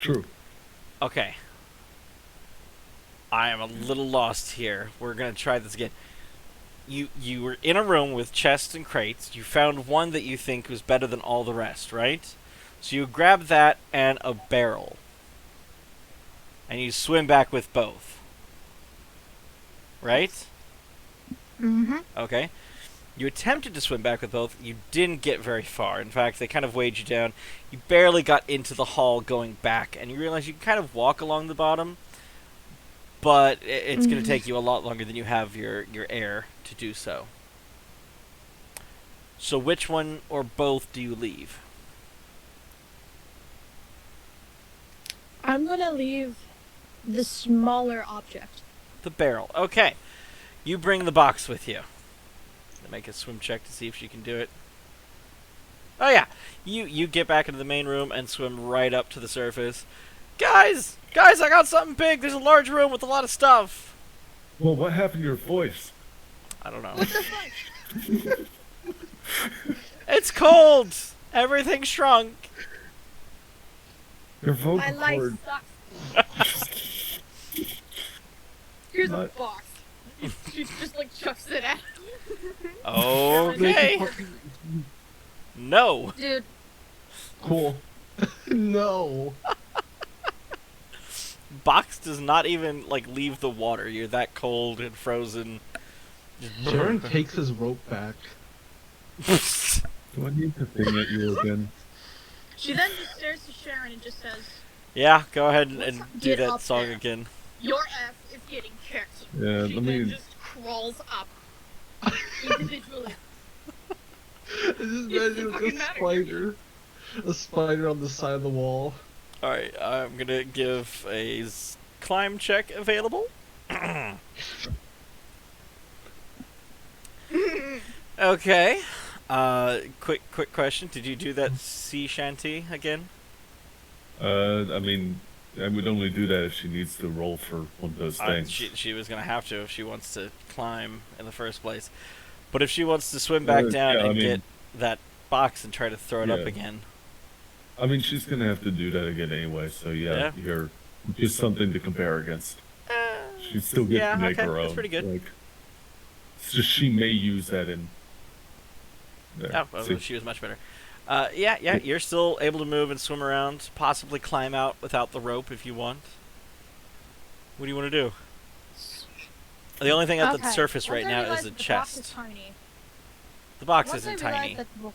True. Okay. I am a little lost here. We're gonna try this again. You were in a room with chests and crates. You found one that you think was better than all the rest, right? So you grab that and a barrel. And you swim back with both. Right? Mm-hmm. Okay. You attempted to swim back with both. You didn't get very far. In fact, they kind of weighed you down. You barely got into the hall going back, and you realize you can kind of walk along the bottom, but it's going to take you a lot longer than you have your air to do so. So which one or both do you leave? I'm gonna leave the smaller object. The barrel. Okay. You bring the box with you. Make a swim check to see if she can do it. Oh yeah. You get back into the main room and swim right up to the surface. Guys, I got something big. There's a large room with a lot of stuff. Well, what happened to your voice? I don't know. What the fuck? It's cold. Everything shrunk. Your vocal My life cord. sucks. Here's a Not- box. She just like chucks it at. Okay. No. Dude, Cool. No. Box does not even like leave the water. You're that cold and frozen. Sharon takes his rope back. Do I need to thing at you again? she then just stares to Sharon and just says, Yeah, go ahead and Let's do get that up song there. again. "Your ass is getting kicked." Yeah, She let then me. just crawls up individually. I just imagine fucking a matter. spider. A spider on the side of the wall. Alright, I'm gonna give a climb check available. Okay. Quick question. Did you do that sea shanty again? I mean, I would only do that if she needs to roll for one of those things. She was gonna have to if she wants to climb in the first place. But if she wants to swim back down yeah, I and mean- get that box and try to throw it up Yeah. again. I mean, she's gonna have to do that again anyway. So Yeah. you're just something to compare against. She still gets yeah, to make okay, her own. that's pretty good. Like, it's just she may use that in. There. Oh, well, See? she was much better. Yeah, you're still able to move and swim around, possibly climb out without the rope if you want. What do you want to do? The only thing at the Okay, surface right once I now realized is a that the box is chest. tiny. The box Once isn't I realized tiny. that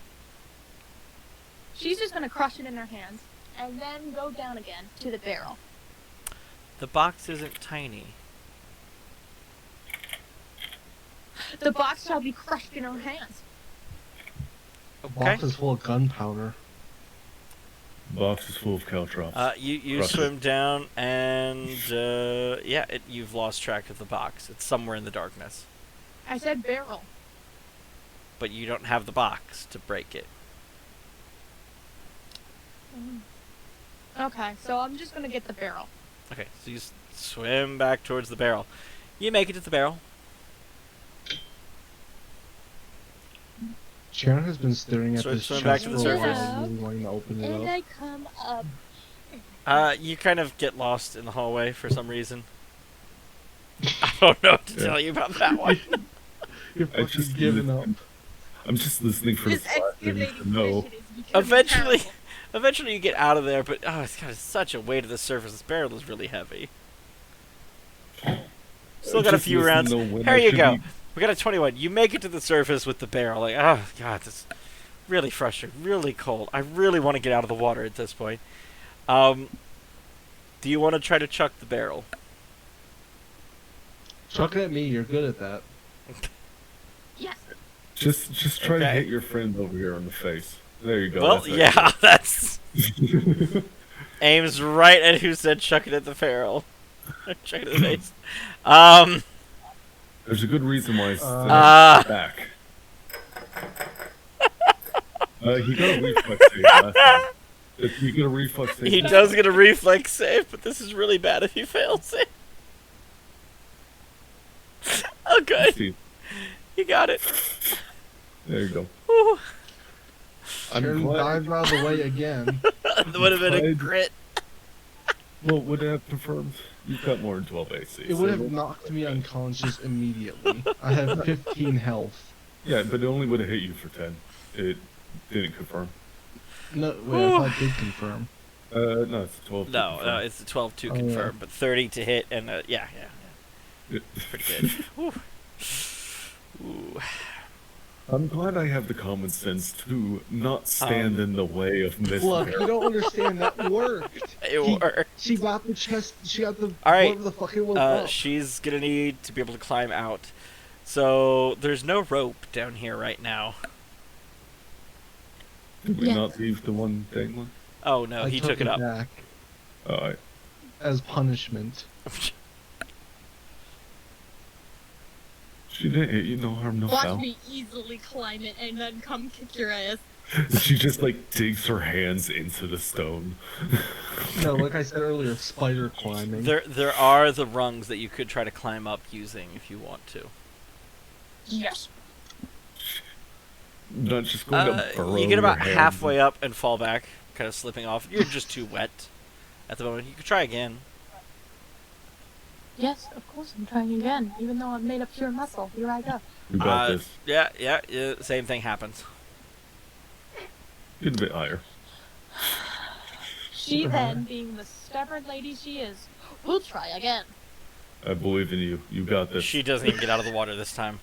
she's just gonna crush it in her hands and then go down again to the barrel. The box isn't tiny. The box shall be crushed in her hands. The Okay. box is full of gunpowder. Box is full of caltrops. You Crush it. swim down and yeah, you've lost track of the box. It's somewhere in the darkness, I said barrel. but you don't have the box to break it. Okay, so I'm just gonna get the barrel. Okay, so you swim back towards the barrel. You make it to the barrel. Sharon has been staring at Swim- this swim chest back to the for a surface. while, really wanting to open it up. I come up. You kind of get lost in the hallway for some reason. I don't know what to Yeah. tell you about that one. You're I fucking just giving up. I'm just listening for the This plot. I need excavating to know. mission is becoming Eventually, terrible. eventually you get out of there, but it's got such a weight to the surface. This barrel is really heavy. Still got a Just few listen rounds. to when Here I you should go. be- We got a 21. You make it to the surface with the barrel. Like, oh god, this is really frustrating, really cold. I really want to get out of the water at this point. Do you want to try to chuck the barrel? Chuck it at me, you're good at that. Yes. Just try to Okay. hit your friend over here on the face. There you go. Well, that's yeah, that's it. aims right at who said chuck it at the barrel. Chuck it at the face. There's a good reason why I said Uh. back. He got a reflex save last time. If you get a reflex save, He does get a reflex save, but this is really bad if he fails it. Oh, good. See, You got it. there you go. Whew. I'm Sharon glad- dives out of the way again. That would have been a glad- crit. Well, would it have confirmed? You've got more than 12 AC. It would have knocked me unconscious immediately. I have 15 health. Yeah, but it only would have hit you for 10. It didn't confirm. No, wait, I thought it did confirm. No, it's 12. No, it's the 12 to Oh, confirm, yeah. but 30 to hit, and yeah. Pretty good. Whew. Ooh. I'm glad I have the common sense to not stand in the way of Miss Look, Bear. you don't understand. That worked. It worked. She got the chest. She got the. All right, Whatever the fuck it was. Up. she's gonna need to be able to climb out. So there's no rope down here right now. Did we Yeah. not leave the one dangling? Oh no, I he took it up. back Oh, as punishment. she didn't hit you, no harm, no Watch foul. me easily climb it and then come kick your ass. She just like digs her hands into the stone. No, like I said earlier, spider climbing. There are the rungs that you could try to climb up using if you want to. Yes. Not just going to burrow You get about your hands halfway up and fall back, kind of slipping off. You're just too wet at the moment. You could try again. Yes, of course I'm trying again. Even though I'm made of pure muscle. Here I go. You got this. Yeah, same thing happens. Get a bit higher. She then, being the stubborn lady she is, will try again. I believe in you. You got this. She doesn't even get out of the water this time.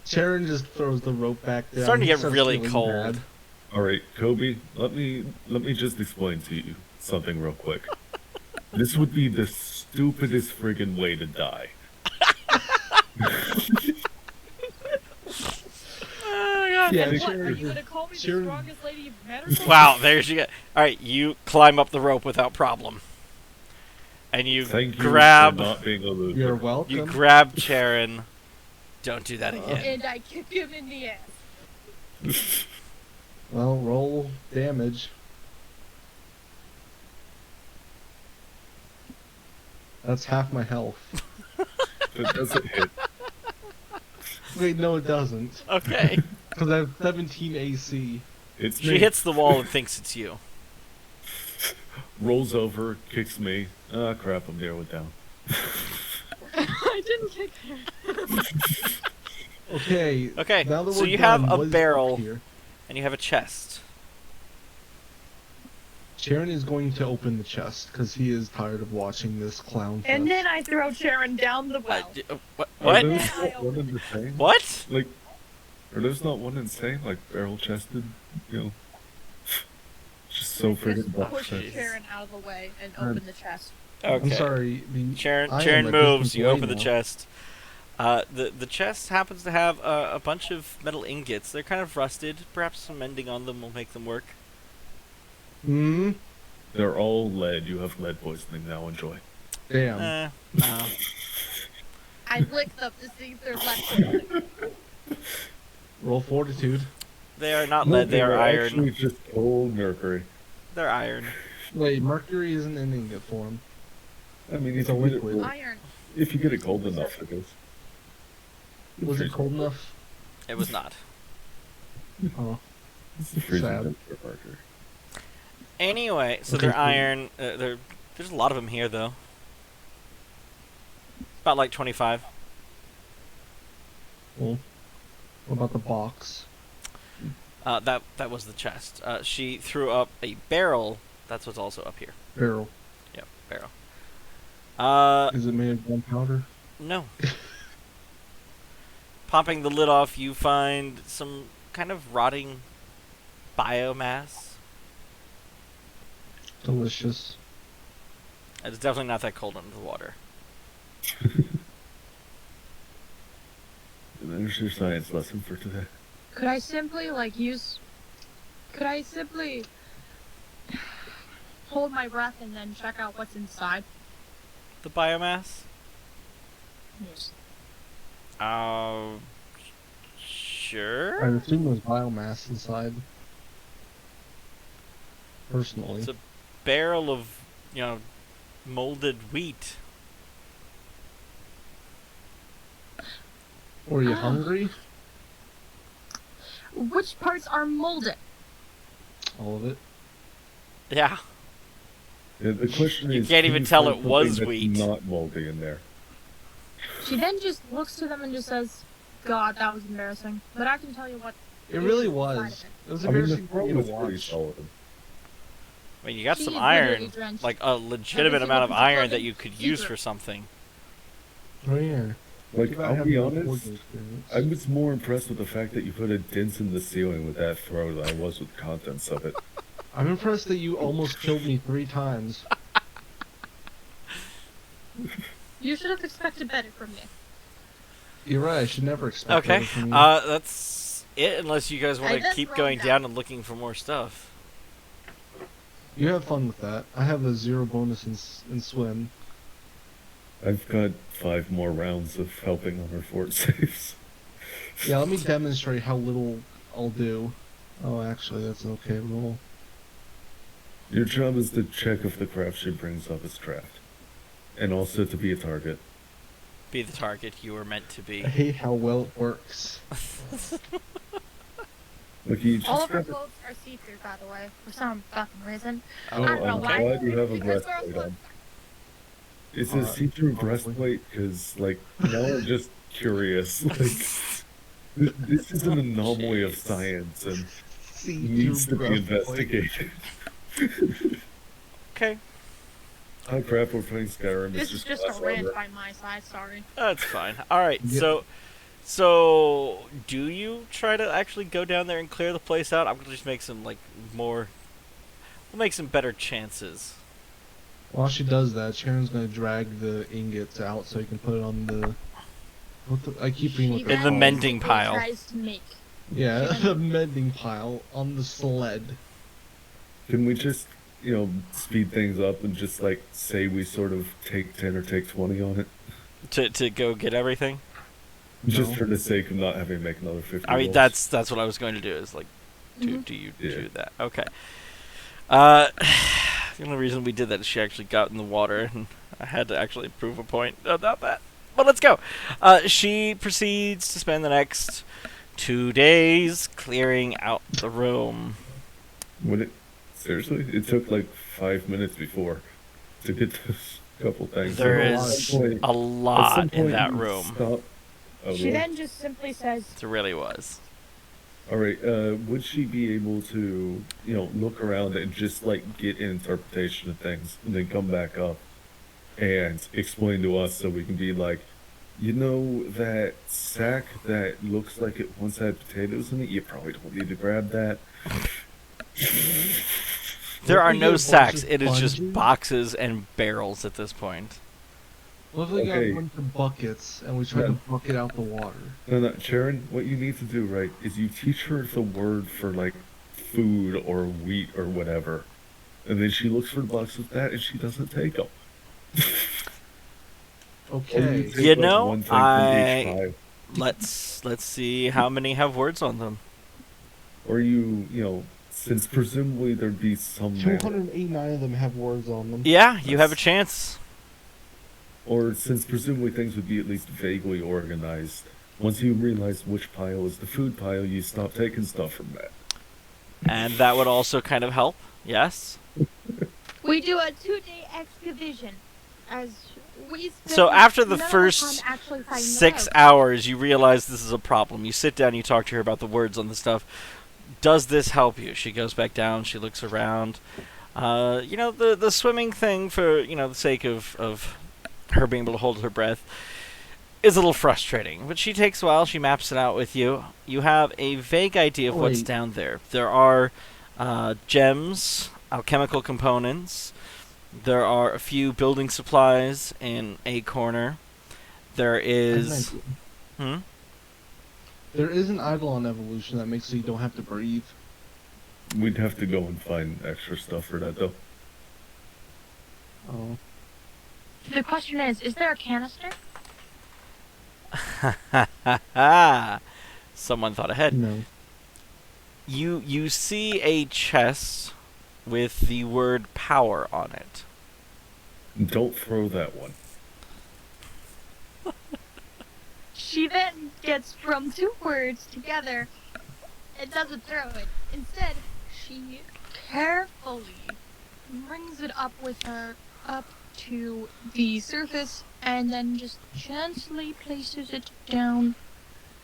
Sharon just throws the rope back down. Starting to He get starts really feeling cold. bad. All right, Kobe. Let me just explain to you something real quick. This would be the stupidest friggin' way to die. Yeah, And what, Sharon- are you gonna call me the Sharon- strongest lady you've met or something? Wow, there she go. All right, you climb up the rope without problem, and you Thank you grab for not being a loser. You're welcome. you grab Charon. Don't do that again. And I kick him in the ass. Well, roll damage. That's half my health. It doesn't hit. Wait, no, it doesn't. Okay. Because I have 17 AC. It's She me. hits the wall and thinks it's you. Rolls over, kicks me. Ah, crap! I'm narrowed down. I didn't kick her. Okay. Okay, Now that so we're you done, have a what is up barrel. here? And you have a chest. Sharon is going to open the chest because he is tired of watching this clown. And fest. then I throw Sharon down the well. What? Are What? those I not one and the same? What? Like, are those not one and the same? Like barrel chested, you know? Just so Just friggin' push bullshit. Sharon out of the way and open the chest. Okay. I'm sorry. Sharon, I am Sharon a moves. different You way open the now. chest. The chest happens to have a bunch of metal ingots. They're kind of rusted. Perhaps some mending on them will make them work. Hmm. They're all lead. You have lead poisoning now. Enjoy. Damn. No. I lick them to see if they're left. Roll fortitude. They are not No, lead. They are they're iron. Actually, just old mercury. They're iron. Wait, mercury isn't in ingot form. I mean, It's if a you, get liquid. Iron. if you get it cold enough, it is. Was it cold enough? It was not. Oh. It's the freezing Sad. temperature of mercury. Anyway, so Okay, they're cool. iron. There's a lot of them here, though. About like 25. Cool. What about the box? That was the chest. She threw up a barrel. That's what's also up here. Barrel. Yep, barrel. Is it made of gunpowder? No. Popping the lid off, you find some kind of rotting biomass. Delicious. It's definitely not that cold under the water. And there's your science lesson for today. Could I simply, Could I simply hold my breath and then check out what's inside? The biomass? Yes. Sure. I assume there's biomass inside. Personally. It's a barrel of, molded wheat. Were you hungry? Which parts are molded? All of it. Yeah. The question You is, can't can even you tell find it was something wheat. that's not moldy in there. She then just looks to them and just says, God, that was embarrassing. But I can tell you what. It really is inside was. of it. It was I mean, the embarrassing for throw me to was pretty watch. solid. I mean, you got She some is iron, literally drenched. like a legitimate Every amount of single piece of iron that clothing, you could use secret. for something. Oh yeah. Like, I I'll have be no honest, forging experience. I was more impressed with the fact that you put a dent in the ceiling with that throw than I was with the contents of it. I'm impressed that you almost killed me 3 times. You should have expected better from me. You're right. I should never expect Okay, better from you. that's it. Unless you guys I want to just keep rolled going down. down and looking for more stuff. You have fun with that. I have a 0 bonus in swim. I've got 5 more rounds of helping on her fort saves. Yeah, let me demonstrate how little I'll do. Oh, actually, that's an okay roll. Your job is to check if the craft she brings up is trapped. And also to be a target. Be the target you were meant to be. I hate how well it works. Look, you just All of her gotta- clothes are see-through, by the way, for some fucking reason. Oh, I don't know I'm why. glad you have a Because breastplate girls on. It's a Alright, see-through probably. breastplate because, like, now I'm just curious. Like, this is an anomaly of science and needs to be investigated. Okay, Oh crap, we're playing Skyrim. This It's is just last a rant longer. by my side, sorry. that's fine. All right, Yeah. so do you try to actually go down there and clear the place out? I'm gonna just make some we'll make some better chances. While she does that, Sharon's gonna drag the ingots out so you can put it on the. I keep reading what She they're In the then called. mending basically pile. Tries to make. Yeah, the mending pile on the sled. Can we just, speed things up and just, like, say we sort of take 10 or take 20 on it? To go get everything. Just No. for the sake of not having to make another 50 I mean, rolls. that's what I was going to do. Is Mhm. do you Yeah. do that? Okay. The only reason we did that is she actually got in the water, and I had to actually prove a point about that. But let's go. She proceeds to spend the next 2 days clearing out the room. Seriously? It took, like, 5 minutes before to get this couple things. There At is some point- a at some lot in point that you room. Stop. Oh, She really? then just simply says, There really was. Alright, would she be able to, look around and just, like, get an interpretation of things and then come back up and explain to us so we can be like, that sack that looks like it once had potatoes in it, you probably don't need to grab that. There What are if we no get a bunch sacks. of It is just sponges? boxes and barrels at this point. What if we got Okay. a bunch of buckets and we try to bucket out the water? No, Sharon, what you need to do, right, is you teach her the word for, like, food or wheat or whatever. And then she looks for the box with that and she doesn't take them. Okay. You know, one thing from each pile. Let's see how many have words on them. Or since presumably there'd be some manner, 289 of them have words on them. Yeah, you have a chance. or since presumably things would be at least vaguely organized, once you realize which pile is the food pile, you stop taking stuff from that. And that would also kind of help. Yes. we do a 2-day excavation. As we spend So after the none of our first time actually finding the 6 road. hours, you realize this is a problem. You sit down, you talk to her about the words on the stuff. Does this help you? She goes back down, she looks around. The swimming thing, for, the sake of her being able to hold her breath, is a little frustrating. But she takes a while, she maps it out with you. You have a vague idea of what's Wait. down there. There are gems, alchemical components. There are a few building supplies in a corner. There is... Hmm? There is an Eidolon evolution that makes so you don't have to breathe. We'd have to go and find extra stuff for that, though. Oh. The question is there a canister? Someone thought ahead. No. You see a chest with the word power on it. Don't throw that one. She then gets from 2 words together and doesn't throw it. Instead, she carefully brings it up with her up to the surface and then just gently places it down.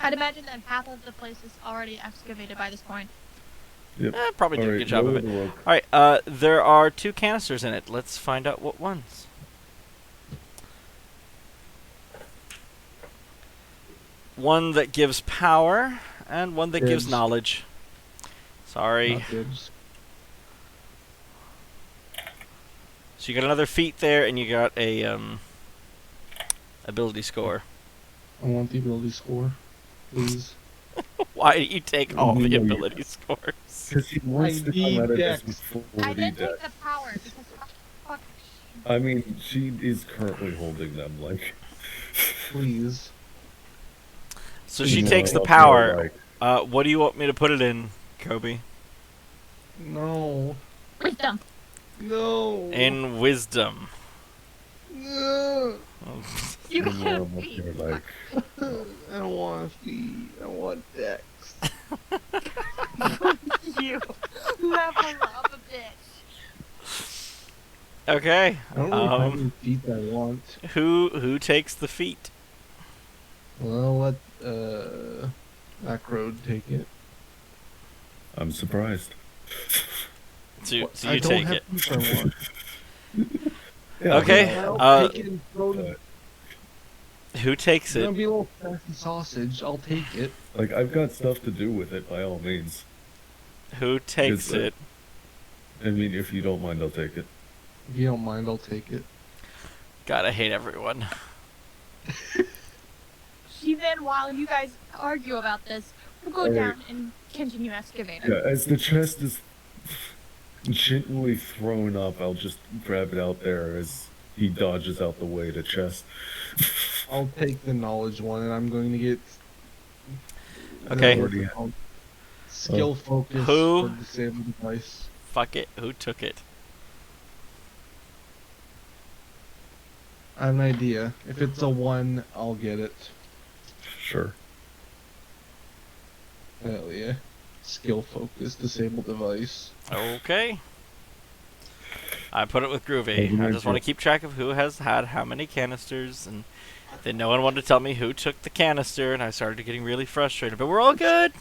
I'd imagine that half of the place is already excavated by this point. Yep. Probably do a Alright, good job of lower it. the rope. Alright, there are 2 canisters in it. Let's find out what ones. One that gives power, and one that gives Dibs. knowledge. Sorry. Not dibs. So you got another feat there, and you got a ability score. I want the ability score, please. Why did you take all the No, you- ability scores? Because he wants I to come need out of this Dex. with I 40 did dex. take the power because fuck. I mean, she is currently holding them, like... Please. So she you know, takes the I'll feel power. like- What do you want me to put it in, Kobe? No. Wisdom. No. In wisdom. No. You you can know, have I'm up feet. here, like... I don't want to feed. I want Dex. You level up a bitch. Okay. I don't really have any feet I want. Who takes the feat? Well, let Backroad take it. I'm surprised. So I you don't take have it. feet I want. Yeah, Okay. I'll take it and throw it. Who takes It's gonna it? be a little sassy sausage. I'll take it. Like, I've got stuff to do with it, by all means. Who takes Good, it? I mean, if you don't mind, I'll take it. If you don't mind, I'll take it. God, I hate everyone. She then, while you guys argue about this, will go Alright. down and continue excavating. Yeah, as the chest is gently thrown up, I'll just grab it out there as he dodges out the way to chest. I'll take the knowledge one, and I'm going to get. Okay. what's it called? Skill focus Who? for disabled device. Fuck it. Who took it? I have an idea. If it's a 1, I'll get it. Sure. Hell yeah. Skill focus disabled device. Okay. I put it with Groovy. I just want to keep track of who has had how many canisters, and then no one wanted to tell me who took the canister, and I started getting really frustrated. But we're all good.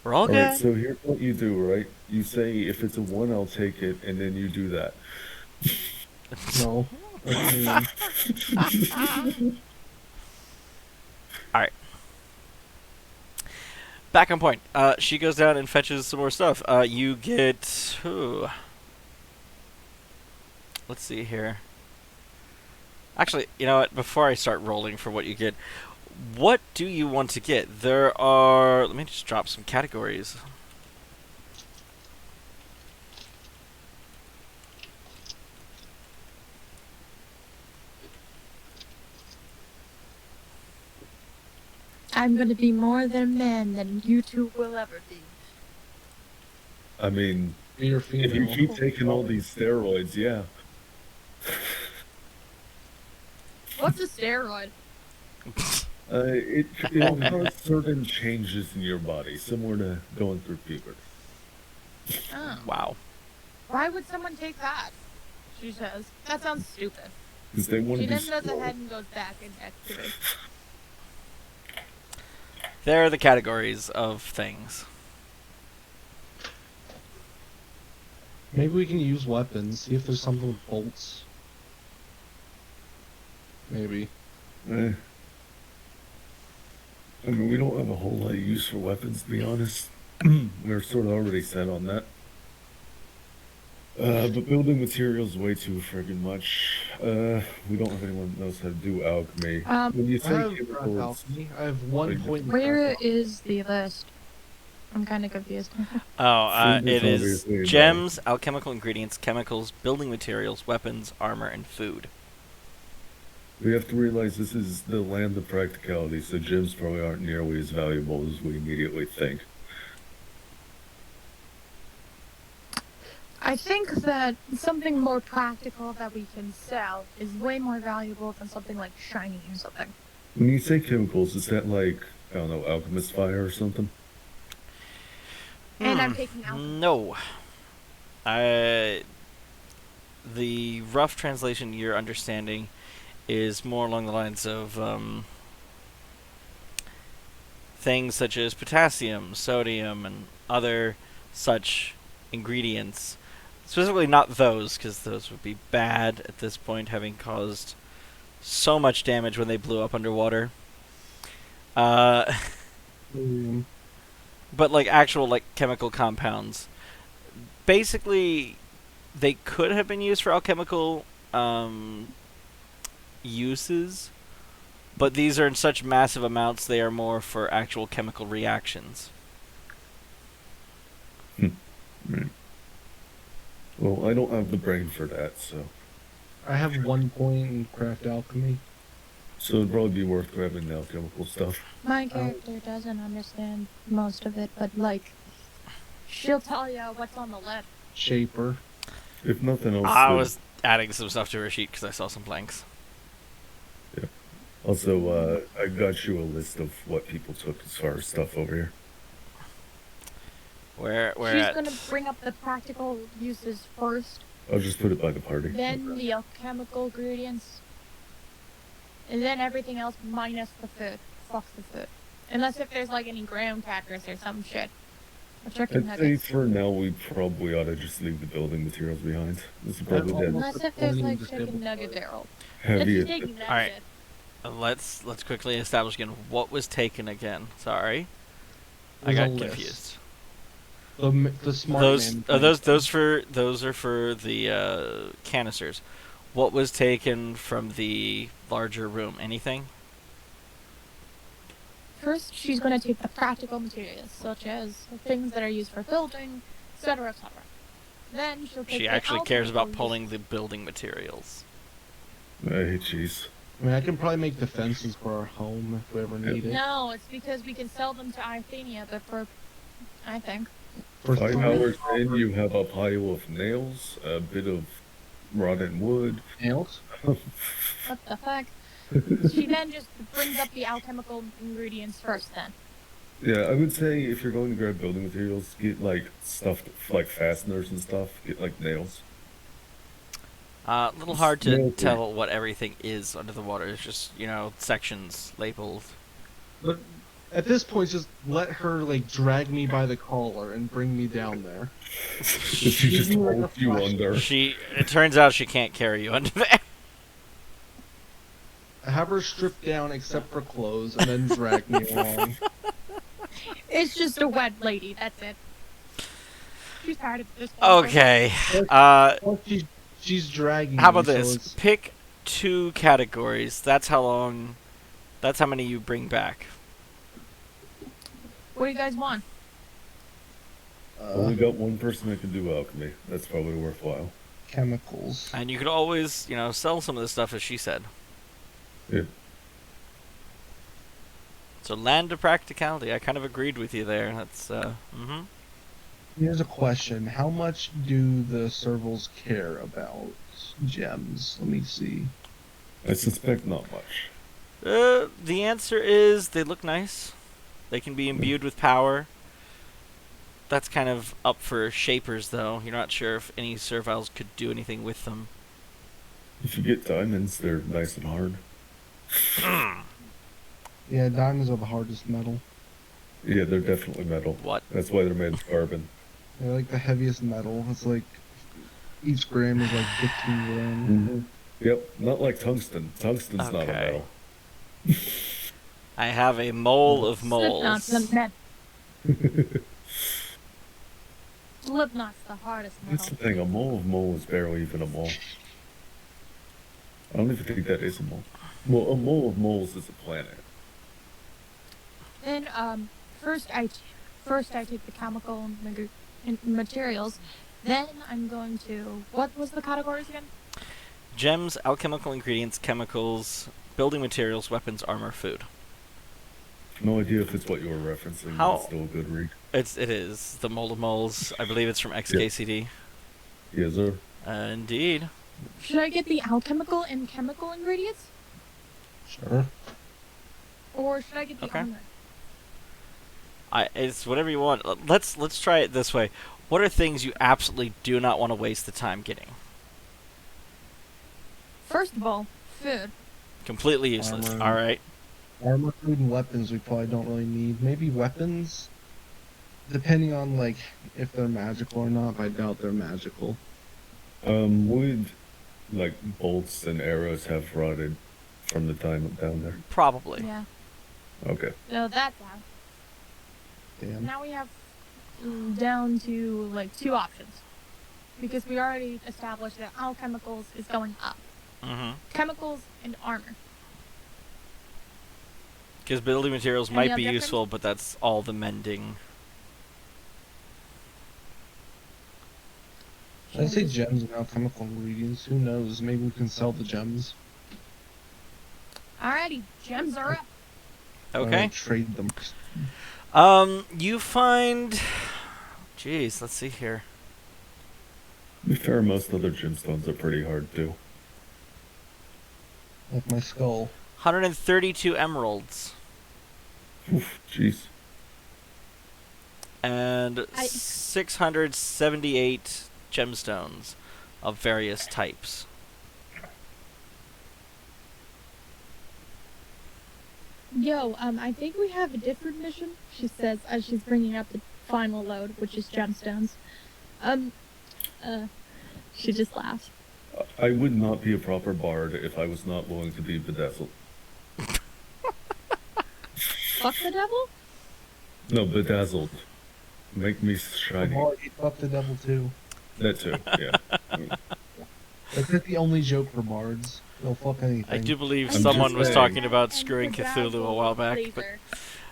We're all Alright, good. so here's what you do, right? You say, if it's a 1, I'll take it, and then you do that. No. Back on point. She goes down and fetches some more stuff. You get... Ooh. Let's see here. Actually, you know what? Before I start rolling for what you get, what do you want to get? There are... Let me just drop some categories. I'm gonna be more than a man than you two will ever be. I mean, You're if you female. keep taking all these steroids, yeah. What's a steroid? It'll cause certain changes in your body, similar to going through puberty. Oh. Wow. Why would someone take that? She says. That sounds stupid. Because they want She to be then goes strong. ahead and goes back and excavates. There are the categories of things. Maybe we can use weapons. See if there's something with bolts. Maybe. Eh. I mean, we don't have a whole lot of use for weapons, to be honest. We're sort of already set on that. But building materials way too friggin' much. We don't have anyone that knows how to do alchemy. When you I say have chemicals, alchemy. I have 1 point. in Where craft is the list? I'm kind of confused. Oh, Food it is is obviously gems, alchemical ingredients, chemicals, building materials, weapons, armor, and food. we have to realize this is the land of practicality, so gems probably aren't nearly as valuable as we immediately think. I think that something more practical that we can sell is way more valuable than something like shiny or something. When you say chemicals, is that like, I don't know, alchemist fire or something? And I'm taking out. No. the rough translation you're understanding is more along the lines of things such as potassium, sodium, and other such ingredients. Specifically not those, because those would be bad at this point, having caused so much damage when they blew up underwater. But like actual like chemical compounds. Basically, they could have been used for alchemical uses, but these are in such massive amounts they are more for actual chemical reactions. Right. Well, I don't have the brain for that, so I have 1 point in craft alchemy. it'd probably be worth grabbing the alchemical stuff. My character doesn't understand most of it, but like, she'll tell you what's on the list. Shaper. If nothing else, I was adding some stuff to her sheet because I saw some blanks. also, I got you a list of what people took as far as stuff over here. Where She's at? gonna bring up the practical uses first, I'll just put it by the party. then the alchemical ingredients, and then everything else minus the food. Fuck the food. Unless if there's like any graham crackers or some shit. Or chicken I'd say nuggets. for now we probably ought to just leave the building materials behind. This is probably the Unless if there's like chicken nugget barrel. Let's heaviest. just take that Alright. shit. Let's quickly establish again what was taken again. Sorry, I There's a got list. confused. The smart Those man. those are for the canisters. What was taken from the larger room? Anything? First, she's gonna take the practical materials, such as things that are used for building, etc., etc. Then she'll take She the actually cares about alchemical pulling the building materials. Hey, jeez. I mean, I can probably make defenses for our home if we ever need it. No, it's because we can sell them to Athenia, but for, I think. For 5 three hours in, you have a pile of nails, a bit of rotten wood. nails. What the fuck? She then just brings up the alchemical ingredients first then. Yeah, I would say if you're going to grab building materials, get like stuff like fasteners and stuff. Get like nails. A little hard to Nail tell what everything is under the water. It's just, sections labeled. But at this point, just let her like drag me by the collar and bring me down there. She just Like a holds you flash. under. It turns out she can't carry you under there. Have her strip down except for clothes and then drag me along. It's just a wet lady, that's it. She's tired of this one. Okay. Well, she's dragging How about me, so this? it's- Pick 2 categories. That's how many you bring back. What do you guys want? Only got one person that can do alchemy. That's probably worthwhile. chemicals. And you could always, sell some of this stuff, as she said. Yeah. So land of practicality. I kind of agreed with you there. That's, Here's a question. How much do the servals care about gems? Let me see. I suspect not much. The answer is they look nice. They can be imbued with power. That's kind of up for shapers, though. You're not sure if any serviles could do anything with them. If you get diamonds, they're nice and hard. Yeah, diamonds are the hardest metal. Yeah, they're definitely metal. What? That's why they're made of carbon. They're like the heaviest metal. It's like each gram is like 15 grams. Mm-hmm. Yep, not like tungsten. Tungsten's not a Okay. metal. I have a mole of moles. Slipknot's Slipknot's the hardest That's the metal. thing, a mole of mole is barely even a mole. I don't even think that is a mole. Well, a mole of moles is a planet. Then, first I take the chemical materials. Then I'm going to, what was the categories again? Gems, alchemical ingredients, chemicals, building materials, weapons, armor, food. No idea if it's what you were referencing, How- but it's still a good read. It is the mole of moles. I believe it's from XKCD. Yes, sir. Indeed. Should I get the alchemical and chemical ingredients? Sure. Or should I get the Okay. armor? It's whatever you want. Let's try it this way. What are things you absolutely do not want to waste the time getting? First of all, food. Completely useless. Armor. All right. Armor, food, and weapons we probably don't really need. Maybe weapons, depending on like if they're magical or not. But I doubt they're magical. Would like bolts and arrows have rotted from the time down there? Probably. Yeah. Okay. So that's out. Damn. Now we have down to like 2 options. Because we already established that alchemicals is going up. Mm-hmm. Chemicals and armor. Because building materials Any might be difference? useful, but that's all the mending. I say gems and alchemical ingredients. Who knows? Maybe we can sell the gems. Alrighty, gems are up. Okay. Trade them. You find... Jeez, let's see here. To be fair, most other gemstones are pretty hard too. Like my skull. 132 emeralds. Oof, jeez. And 678 gemstones of various types. Yo, I think we have a different mission, she says as she's bringing up the final load, which is gemstones. She just laughs. I would not be a proper bard if I was not willing to be bedazzled. Fuck the devil? No, bedazzled. Make me shiny. Oh, you fuck the devil too. That too, yeah. That's not the only joke for bards. They'll fuck anything. I do believe I'm someone just was saying. talking about And screwing Cthulhu a bedazzled while back. But laser.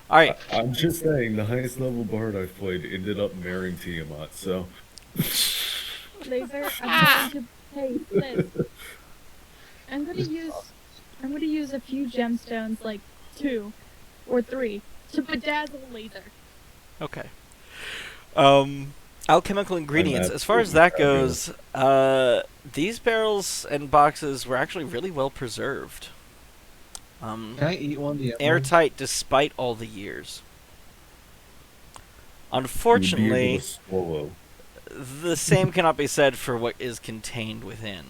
all right, I'm just saying, the highest level bard I've played ended up marrying Tiamat, so... Laser, I'm going to hey, Liz. I'm gonna use a few gemstones, like 2 or 3, to bedazzle laser. okay. Alchemical ingredients. As far as absolutely that goes, these barrels and boxes were actually really well preserved. Can I eat one? The Airtight despite all the years. Unfortunately, Swallow. the same cannot be said for what is contained within.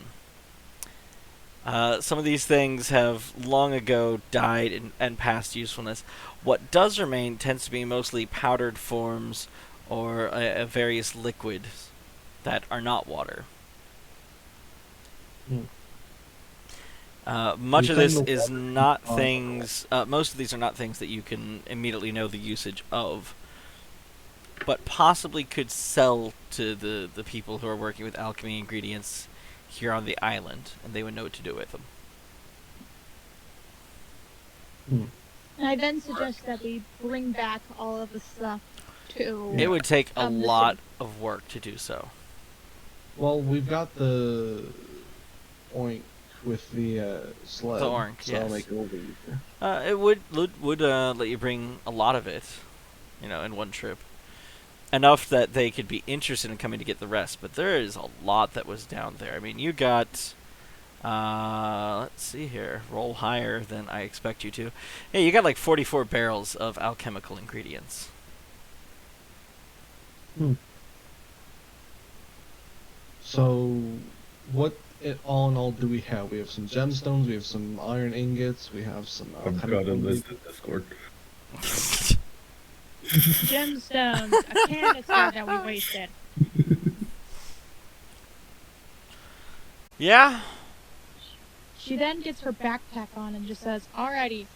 Some of these things have long ago died and passed usefulness. What does remain tends to be mostly powdered forms or various liquids that are not water. Much of this is not things. Most of these are not things that you can immediately know the usage of, but possibly could sell to the people who are working with alchemy ingredients here on the island, and they would know what to do with them. I then suggest that we bring back all of the stuff to... It would take a the lot city. of work to do so. Well, we've got the oink with the sled. The oink, so I'll yes. make it over easier. It would let you bring a lot of it, in one trip. Enough that they could be interested in coming to get the rest, but there is a lot that was down there. I mean, you got, let's see here, roll higher than I expect you to. Yeah, you got like 44 barrels of alchemical ingredients. So, what all in all do we have? We have some gemstones, we have some iron ingots, we have some I've got a list in Discord. Gemstones, a canister that we wasted. Yeah? She then gets her backpack on and just says, "Alrighty,